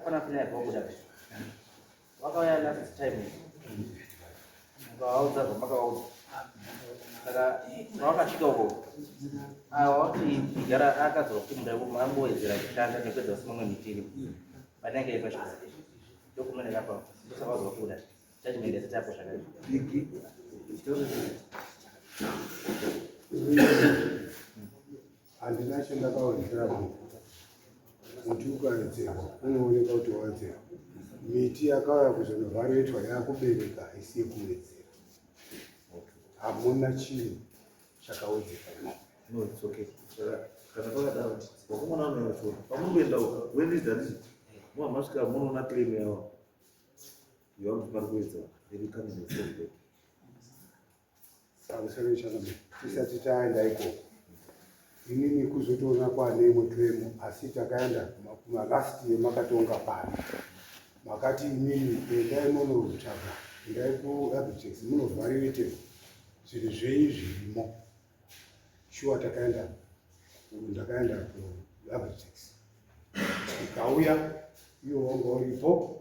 pana pia kwa muda. Wakawaya last time. Ngauza mpaka wauza. Saka wakashika huko. Wati igara akazopinda mambo wezera kushanda nepedza simwe mitini. Panenge ipasha. Dokumenti hapa. Sasa wazo kuda. Judgment itapo shaka. Hiki. Andinashanda kaonekera muti ukaedzera unooneka kuti wadzera. Miti yakauya kuzonovharetwa yakubereka isi yekuwedzera. Hamuna chinhu chakawedzera. No, it's okay. Kana pakadaro wakomona unoona pamungoenda uko when is that masvika munoona claim yavo yavanoti pari kuwedza irikane nefobe Samusoro chakame tisati taenda ikoko. Inini kuzotoona kwane imwe claim asi takaenda kumalast yemakatonga pano. Makati inini endai munotsvaga endai kuAbitex munovhariwete zvinhu zvei zvirimo. Shuwa ndakaenda kuAbitex. Ikauya iwo wanga uripo,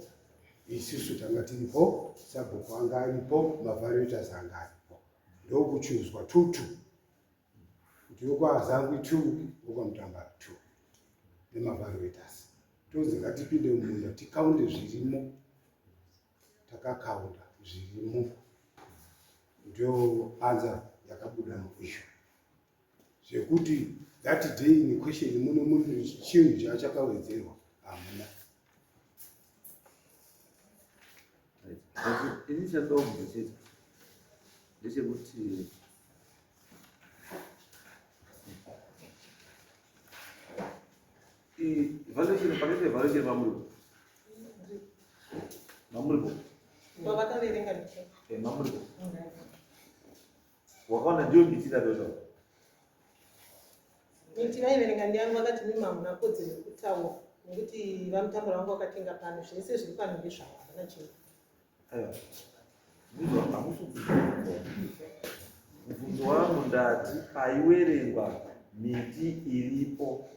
isusu tanga tiripo, sabhuku anga aripo, mavhariwetasi anga aripo. Ndokuchuzwa tutu. Kuti ukwaZangwi 2, ukwamutambara 2. Nemavhariwetasi. Tozi ngatipinde mumunda tikaunde zvirimo. Takakaunda zvirimo. Ndio anza yakabuda muisho. Zvekuti that day in question mune chinhu chachakawedzerwa hamuna. ini chandoda kumbocheta ndechekuti valuation pakete valuation mamuripo wakaona ndio miti dadota miti vaiverenga ndiyangu vakati mimi hamuna kodzero yekutaura nekuti vamutambura vangu vakatenga pano zvese zviri pano ndezvavo havana chinhu. aiwa ndizvo mubvunzo wangu ndati paiwerengwa miti iripo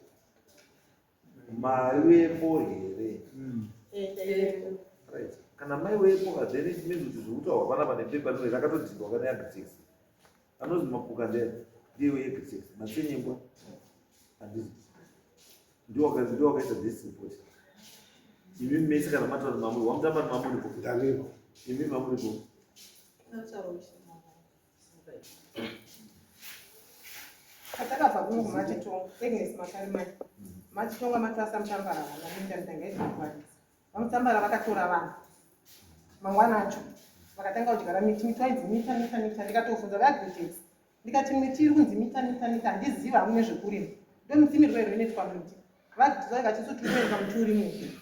maiwepo here? Right. Kana maiwepo then it means kuti zvekutaurwa panapa nepepa rino rakatodhindwa kana Abitex anozi mapuka ndiwe Abitex matsenyengwa handisi ndio wakaita this report. Imi mesi kana mataura mamuri wamutamba nemamuripo Ndanipo. Imi mamuripo katakabva kungu machitonga Agnes Makarimai machitonga matasa mutambara vanaminda mutangaizimakwaridza vamutambara vakatora vanhu mangwana acho vakatanga kudyara miti wainzi mita ndikatofunza vaAbitex ndikati miti iri kunzi mita handiziva hamune zvekurima ndo mitsimirwo iro inoitwa miti vakatisu tiripereka muti uri muti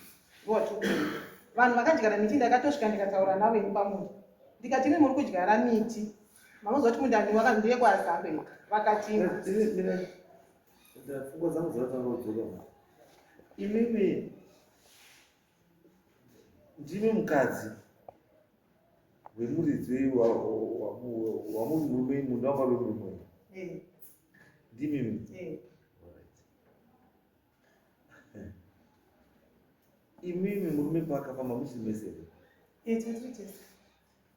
vanhu vakadyara miti ndakatosvika ndikataura navo iri pamunhu ndikati imi muri kudyara miti manozwa kuti mundani ndeye kwaZambia vakati pfungwa dzangu dzakatanga kudzoka imimi ndimi mukadzi wemuridzi wamurume munda wanga wemurume ndimimi imimi murume pakafamba muchiri mesere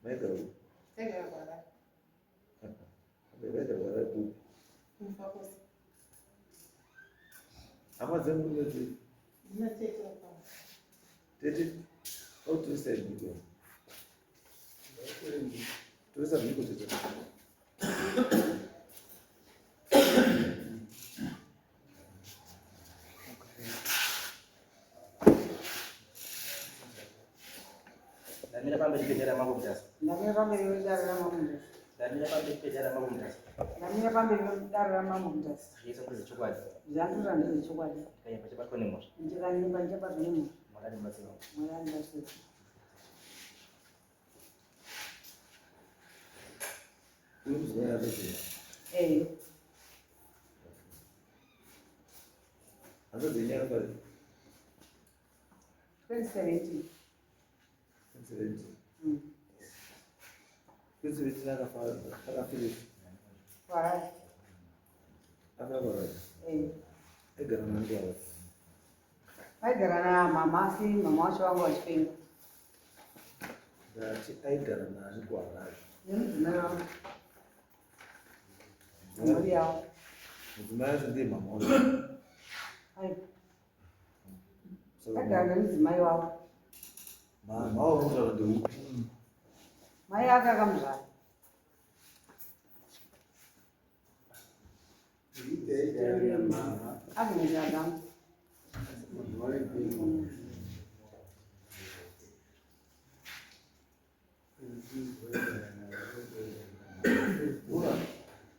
maigara hama dzengu ndinoti tete autorisa ibiko torisa biko tete Damira pambe dipejara mambo mtasa. Damira pambe dipejara mambo mtasa. Damira pambe dipejara mambo mtasa. Damira pambe dipejara mambo mtasa. Yeso kuzi chokwadi. Zantura ndizo chokwadi. Kaya pachibatwa nemota. Njikanyimba njebatwa nemota. Mwalani mbatsiro. Mwalani mbatsiro. Uyu yazozera. Azodzenya pari. 2017. 2017 akafirisa. Warai. Akavarai. Egara nandiava. aigara namama asi mama wacho vangu vachipenga ndati aigara nani kwaanayo nemudzimai wavo mhuri yavo mudzimai wacho ndiye mama wacho aigara nemudzimai wavo mama wavo unotaura ndeupi mai ake akamuzvara akumuzvaramu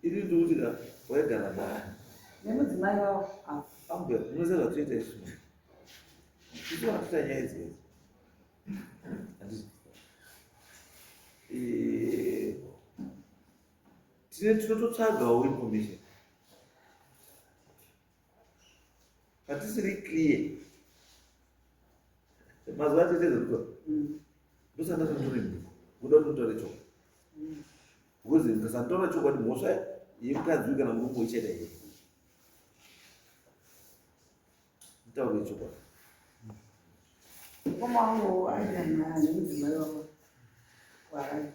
iri ndikuti ka waigara nani nemudzimai wavo ambe unoziva toita izvi tisiwana kuita nyaya idzidzi handiti tinototsvagawo information hatisiri clear mazuva atetezekuta ndosanda totori mbuku kuda kutotora chokwadi because ndikasandotora chokwadi mhosva yemukadzi kana murume ichaita here nditaure chokwadi mukoma wangu aigara nemudzimai wavo warai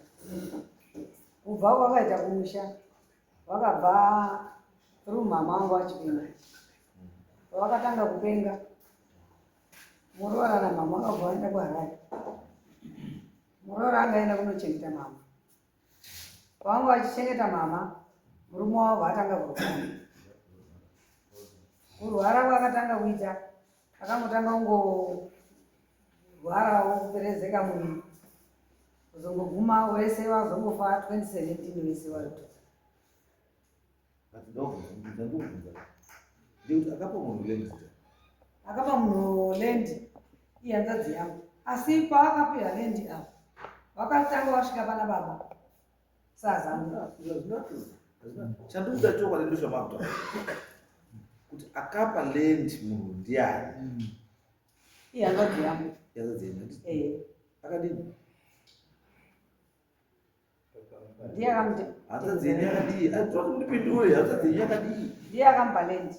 kubva kwakaita kumusha vakabva through mama wangu vachipenga pavakatanga kupenga muroora namama vakabva vaenda kwarai muroora angaenda kunochengeta mama pavanga vachichengeta mama murume wavo atanga kurwara kurwara kwakatanga kuita akangotanga kungorwarawo kuperezeka mwiri kuzongoguma wese wazongofa 2017 wese waruta ndakubvunza ndikuti akapa munhu lendi akapa munhu lendi ihanzvadzi yangu asi paakapihwa lendi apo vakatanga vasvika pana baba sazangu chandikuda chokwadi ndozvamakuta kuti akapa lendi munhu ndiani ihanzvadzi yangu yazadzeni akadini ndiye akamute hanzadzeni yakadii aitoa kundipindure hanzadzeni yakadii ndiye akamupa lendi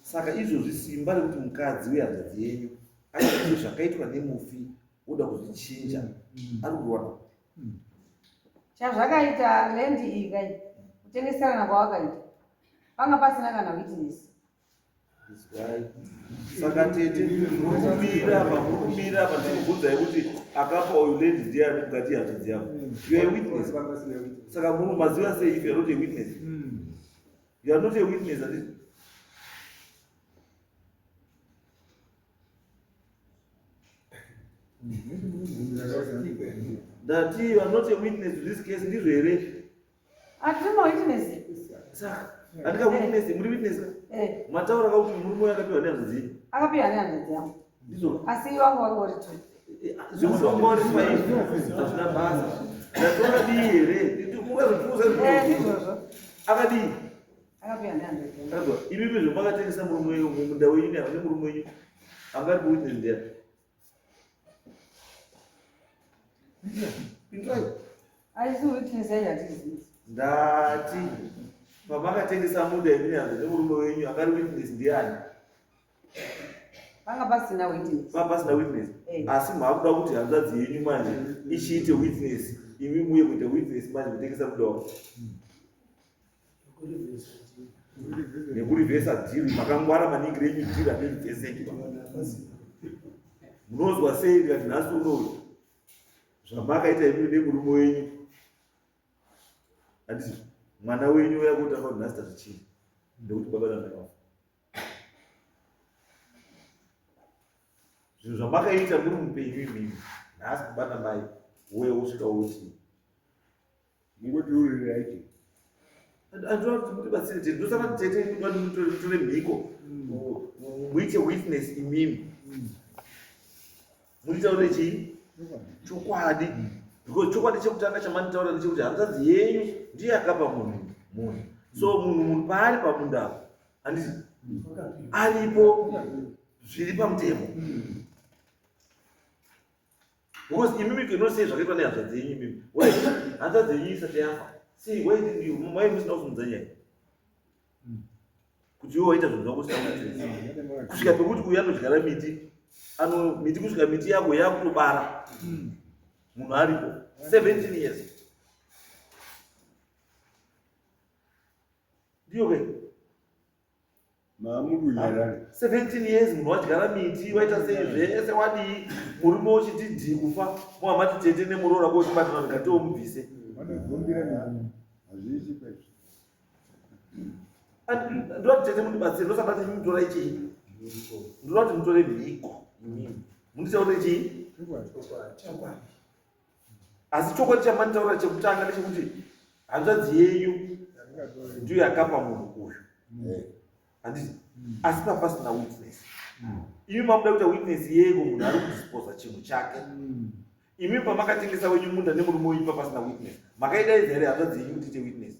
saka izvozvi simba rekuti mukadzi wehanzvadzi yenyu aizvo zvakaitwa nemufi oda kuzvichinja ari kuwana chazvakaita lendi iyi kai kutengeserana kwavakaita panga pasina kana witness saka tete murikumira apa ndinobvunzai kuti akapa uyu lendi ndiani mukati yehanzvadzi yavo you are a witness saka munhu maziva sei if you are not a witness you are not a witness handiti ndati you are not a witness to this case ndizvo here hatima witness saka handika witness muri witness mataura kauti murume uyo akapiwa nehanzvadzi akapiwa nehanzvadzi yangu ndizvo asi wangu wangori tu zvekutongori paizvo hazvina basa ndatongadii here mungazotiuza ndizvozvo akadii akapiwa nehanzvadzi yangu azwa imimi zvomakatengesa murume wenyu mumunda wenyu nemurume wenyu angari kuwitness ndiani pindurai aisi witness yacho hatizivi ndati pamakatengesa munda imi nehanzvadzi nemurume wenyu angari witness ndiani panga pasina witness pasina witness asi maakuda kuti hanzvadzi yenyu manje ichiite witness imi muye kuita witness manje kutengesa muda wako nekurivhesa dhiri makangwara maningi renyu dhiri hanerivheseki munozwa sei ndikati nhasi unoyu zvamakaita imi nemurume wenyu handiti mwana wenyu yakutanga kuti nhasi tazvichii nekuti baba namai zvinhu zvamakaita muri mupenyu imimi nhasi baba namai uye usvika uti mungoti uri raiti andinotibatsire tete ndosaka tete mutore mhiko muite witness imimi muritaure chii chokwadi because chokwadi chekutanga chamanitaura ndechekuti hanzvadzi yenyu ndiye akapa munhu so munhu paari pamundapo handiti aripo zviri pamutemo because imimi kenosei zvakaitwa nehanzvadzi yenyu imimi hanzvadzi yenyu isati yafa sei mai musina kusimudza nyaya kuti iwo waita zvinhu zvako usina witness. Kusvika pekuti uyu anodyara miti, miti kusvika miti yako yakutobara munhu aripo 17 years. Ndiyo ke? 17 years munhu wadyara miti, waita sei zvese wadii, murume uchiti dhii kufa, muhamati tete nemuroora kochibatana ndikati omubvise. Ndoti tete mundibatsire, ndosaba kuti mutora ichi. Ndoti mutore mhiko. Munditaure ichi. Asi chokwadi chamanitaura chekutanga ndechekuti hanzvadzi yenyu ndiyo yakapa munhu uyu. Handiti? Asi papasina witness. Imi mamuda kuita witness yego munhu ari kudisposa chinhu chake. Imi pamakatengesa wenyu munda nemurume wenyu papasina witness. Makaidaidza here hanzvadzi yenyu kuti ite witness?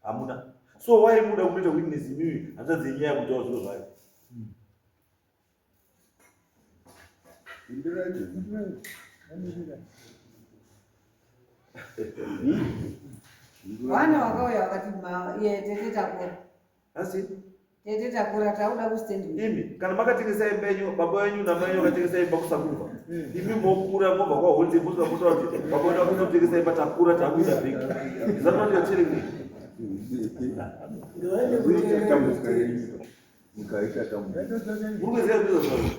Hamuna. So why muda kuita witness imi hanzvadzi yenyu yakutaura zviro zvayo? Vana wakauya wakati iye tete takura. Asi? Tete takura tauda kustendi. Imi kana makatengesa imba yenyu, baba wenyu namai wenyu vakatengesa imba kusakuva. Imi mokura mobva kwaholide musina kutaura kuti baba wenyu vakatengesa imba takura takuita bheki. Is that what you are telling me? Murukuziva ndizvo zvazvo.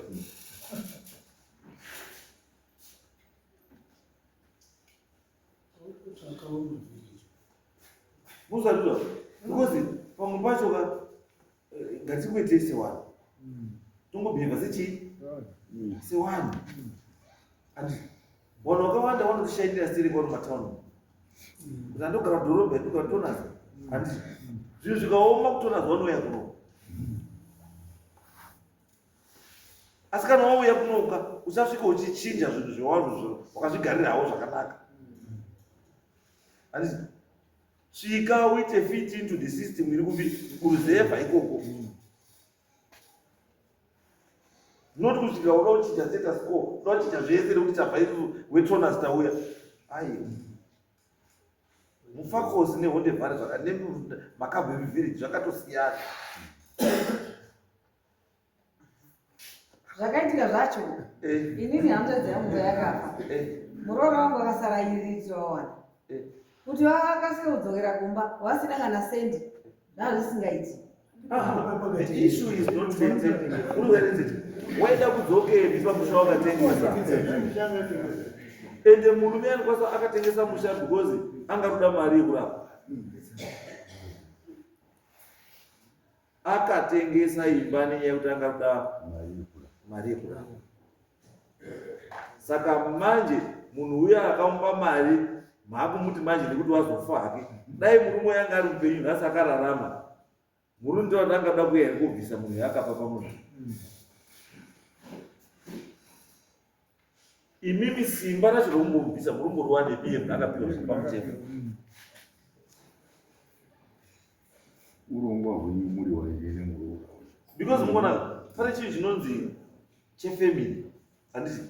Muzatuza because pamwe pacho ka ngatimboite sewanhu tongobheva sewanhu andi vanhu vakawanda vanotoshaidira siri kwari mataundi kuti andogara dhorobha ndogara tonas andi zvinhu zvikaoma kutonas vanouya kuno. Asi kana wauya kunoka usasvika uchichinja zvinhu zvewanhu wakazvigarirawo zvakanaka. Andi svika uite fit into the system iri kuruzevha ikoko. Not kusvika uda kuchinja status quo, uda kuchinja zvese nekuti tabva isusu wetonas tauya. Ai mufakosi nehondebhari nemakabwe village zvakatosiyana. Zvakaitika zvacho inini hanzvadzi yangu yakafa, muroora wangu akasara iridzwawana kuti vakaseudzokera kumba vasina kana sendi nazvisingaiti. The issue is not maintained. Waida kudzokeri pamusha wakatengesa ende murume anokwanisa akatengesa musha because angaruda mari yekurapa. Akatengesa imba nenyaya yekuti angaruda mari yekurapa. Saka manje munhu uya akamupa mari maakumuti manje nekuti wazofa hake. Dai murume yanga ari upenyu nhasi akararama, murume ndiwo angada kuya kubvisa munhu yakapa pamunhu. Imimi simba racho rokumbobvisa murume ruwane biye akapiwa pamutemo. Urongwa hwenyu muri waigene muroora. Because mukona pane chinhu chinonzi chefamily handiti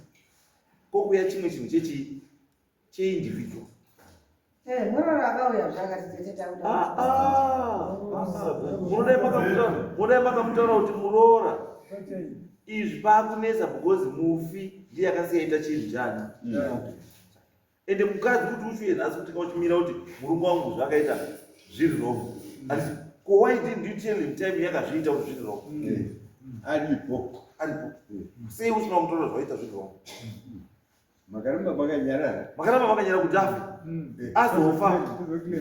kokuya chimwe chinhu cheindividual. Muroora akauya zvakati tete tauda. Munodai makamutaura kuti muroora izvi paakunesa because mufi ndiye akasiyaita chinhu chani. Ende mukadzi kuti uchiuye nhasi kuti uchimira kuti murume wangu zvakaita zviri wrong. Ko why didn't you tell him time yakazviita kuti zviri wrong? Aripo. Sei usina kumutora zvaita zviri wrong? Makaramba makanyarara kuti afe azofa,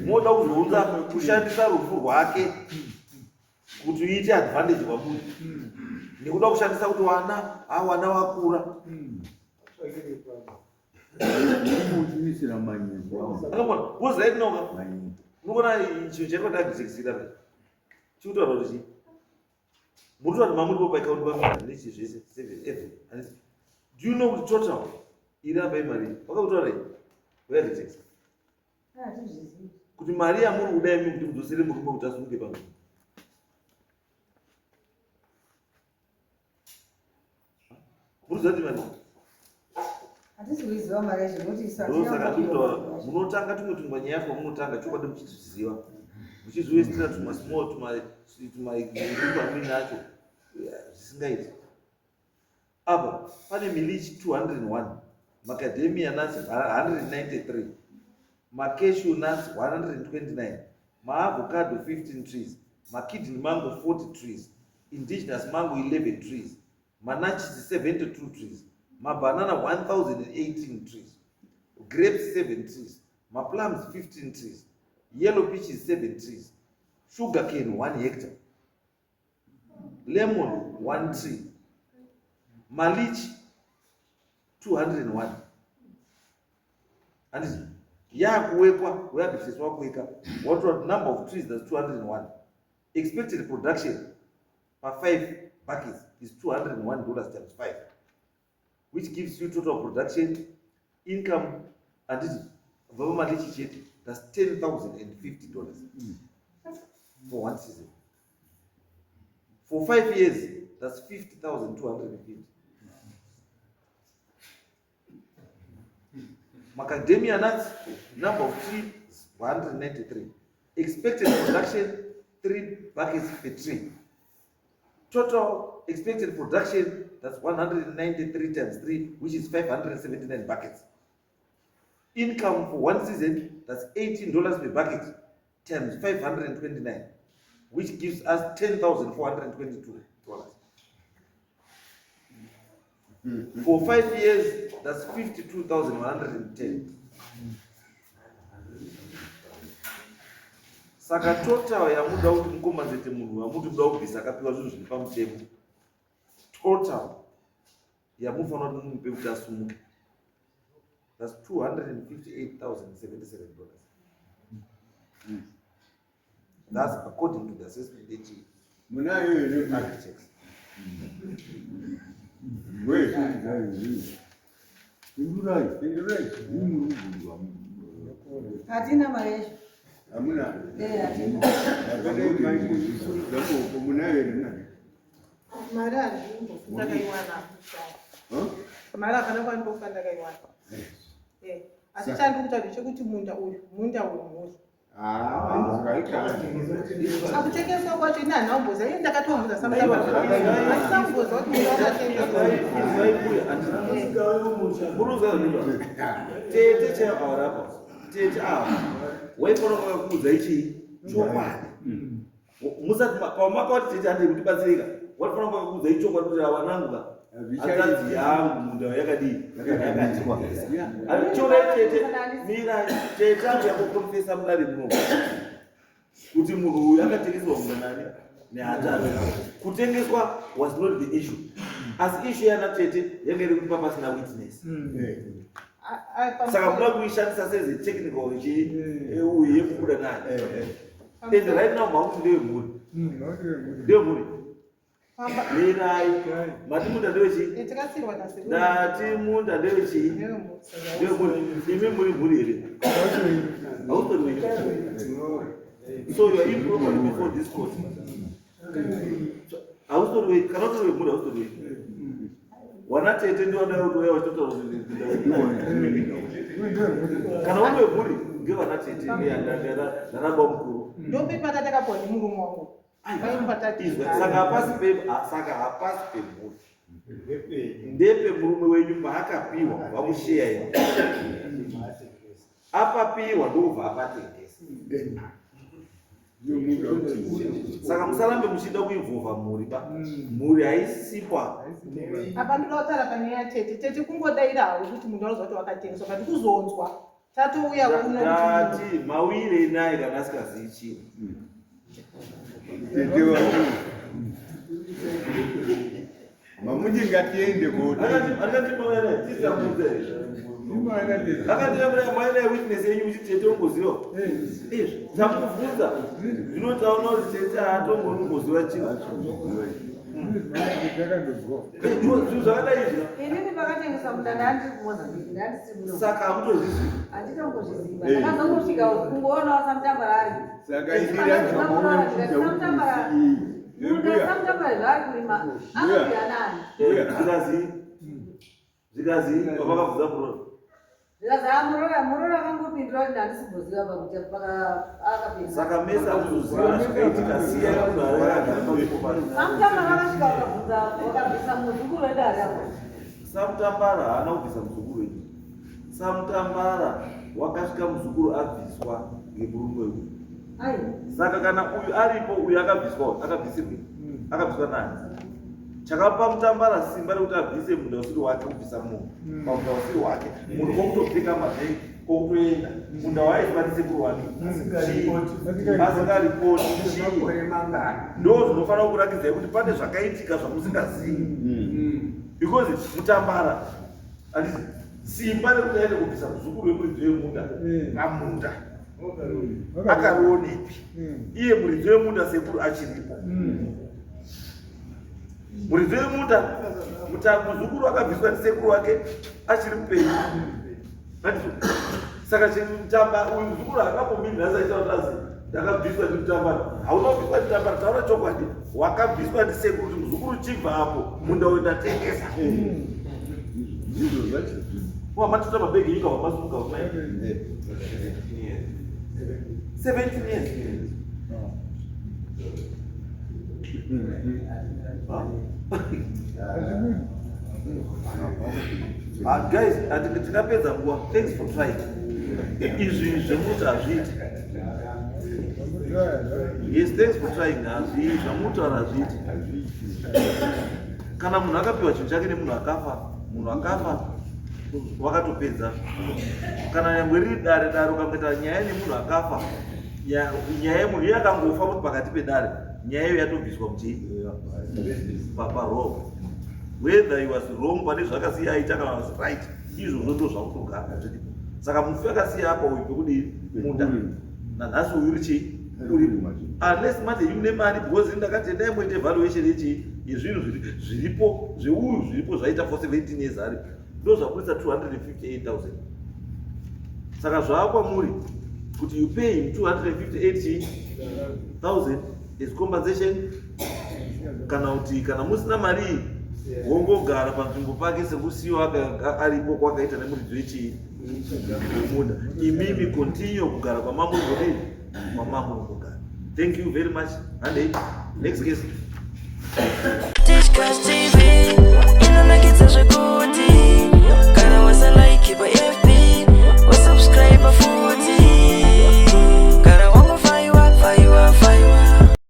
moda kuzounza kushandisa rufu rwake kuti uite advantage pamunhu nekuda kushandisa kuti wana wakura. Uchimisira manyembo. Because right now unogona chinhu chaikadagizekisira chikutaura kuti muri kuti mamuri paikaunti pamiri nechi zvese 7. Do you know kuti total iramba imari wakakutaura wayarejekisa kuti mari yamuri kudai mimi kuti mudzosere murume kuti asunge pamwe. Muruziva kuti mari hatisi kuiziva mari yacho nokuti saka munotanga tumwe tungwa nyaya yacho munotanga chokwadi muchizviziva muchizoestera tumasmall tumaamini acho zvisingaiti. Apa pane milichi 201, macadamia nuts 193, macashew nuts 129, maavocado 15 trees, makidney mango 40 trees, indigenous mango 11 trees, manachis 72 trees, mabanana 1018 trees, grapes 7 trees, maplums 15 trees, yellow peaches 7 trees, sugar cane 1 hectare, lemon 1 tree, malichi 201. And what number of trees? That's 201. Expected production per 5 buckets is $201 times 5, which gives you total production income, and this that's $10,050 for 1 season. For 5 years, that's 50,250. Macadamia nuts, number of trees 193. Expected production 3 buckets per tree. Total expected production, that's 193 times 3, which is 579 buckets. Income for 1 season, that's $18 per bucket times 529, which gives us $10,422. For 5 years, that's 52,110. Saka total ya muda kuti mukomazete munhu amuti muda kubvisa akapiwa zvinhu zviri pamutemo. Total ya mufanira kuti mumupe kuti asumuke. That's $258,077. That's according to the assessment they did. Munayo ere Architects. Wait. Indurai. Hatina marejo. Amuna. Hatina. Akadai mai kuzo munayo ere nani. Mari azvimbo ndakaiwana. Mari akana kwandofa ndakaiwana. Asi chandikuta ndechekuti munda uyu muri. Akutengeswa kwacho ina nhamboza iye ndakatomudza samutamba. Asi samboza kuti munda wakatengeswa. Tete chavarapa. Tete waifana kuudza ichi chokwadi. Musati pamakati tete ande kutibatsirika. Waifana kuudza ichi chokwadi kuti awananguka. Azanzi yangu munda yakadii yakatiwa. Chore tete mira tete yangu yakukonfesa mudare muno. Kuti munhu uyu akatengeswa munda nani nehatano. Kutengeswa was not the issue. As issue yana tete yanga iri kuti papasina witness. Saka muda kuishandisa sezi technical uye yekubuda naye. And right now mahuti ndeyemhuri. Ndeyemhuri. Mirai, matimunda ndewechi? Ndati munda ndewechi? Imi muri here. So you are improper before this court. Cannot do muri haustory. Wana tete ndio ndio watoto kana wewe muri ndio wana tete ndio ndaraba mkuru. Ndio pepa tatakapo ni murume wangu. Saka hapasi pemuti ndepe murume wenyu paakapiwa vamusheya ino apapiwa ndobva apatengesa. Saka musarambe muchida kuivhuvha mhuri pa mhuri haisipwa. Apa ndinotaura panyaya tete kungodairawo kuti munhu anoziva kuti wakatengeswa kati kuzonzwa tatouya kuno tati mawire naye kana asingazivi chinhu. Mamuji ngatiende kodi. Akati mawere tisamuze. Akati mawere witness yenyu uchitete ungoziva. Ndakuvhunza. Zvinotaura kuti tete atongoziva chinhu. Zvakadai izvo. Inini pakatengesa munda ndandiri kuMozambique ndandisi muno. Saka hamutozvizivi. Handitongozviziva. Ndakazongosvika kungoona Samutambara. Saka indira Samutambara. Munda Samutambara zvari kurima. Anobvira nani? Zvikazi pavakabvunza kurora. Ndikaza murora akangopindura kuti handisiboziva pakuti akapinda. Saka mesa kuzoziva zvakaitika siya Samutambara akasvika akabvunza wakabvisa muzukuru wedare apo. Samutambara haana kubvisa muzukuru wedu. Samutambara wakasvika muzukuru abviswa ngemurume uyu. Saka kana uyu aripo uyu akabvisirwe. Akabviswa nani? Chakapa Mutambara simba rekuti abvise munda usiri wake kubvisa munhu pamunda usiri wake. Munhu kwakutopfeka mabhegi kwautoenda. Munda waiswa ndisekuru wake. Asingaripoti. Ndo zvinofanira kurakidzai kuti pane zvakaitika zvamusingazivi. Because Mutambara handiti simba rekuti aende kubvisa muzukuru wemuridzi wemunda pamunda. Akarionepi? Iye muridzi wemunda sekuru achiripo. Muridzi wemunda muzukuru akabviswa ndisekuru wake achiri mupenyu. Saka uyu muzukuru akambomiri nhasi aita kuti azi ndakabviswa ndiMutambara. Hauna kubviswa ndiMutambara, taura chokwadi. Wakabviswa ndisekuru kuti muzukuru chibva apo munda uyu ndatengesa. Wamatuta mabhegi nyika wamasuka umai. 17 years. Guys, tikapedza nguva. Thanks for trying. Izvi zvemuti hazviiti. Yes, thanks for trying. Zvamuti hazviiti. Kana munhu akapiwa chinhu chake nemunhu akafa wakatopedza. Kana nyangwe riri dare ukamboita nyaya nemunhu akafa, nyaya yemunhu iye akangofa kuti pakati pedare, nyaya iyo yatobviswa kuti paroho. Whether he was wrong pane zvakasiya aita kana was right, izvozvo ndo zvakutogara zviripo. Saka mufi akasiya apa uyu pekudii munda nanhasi uyu uripo. Unless manje une mari, because ndakati endai muite valuation yezvinhu zviripo zveuyu zviripo zvaita for 17 years ari ndo zvakurisa 258,000. Saka zvaakwamuri kuti you pay him 258,000 as compensation, kana musina mari wongogara panzvimbo pake sekusiyiwa aripo kwakaita nemuridzi wemunda. Imimi continue kugara kwamamuri kudini kwamamuri kugara. Thank you very much. And next case.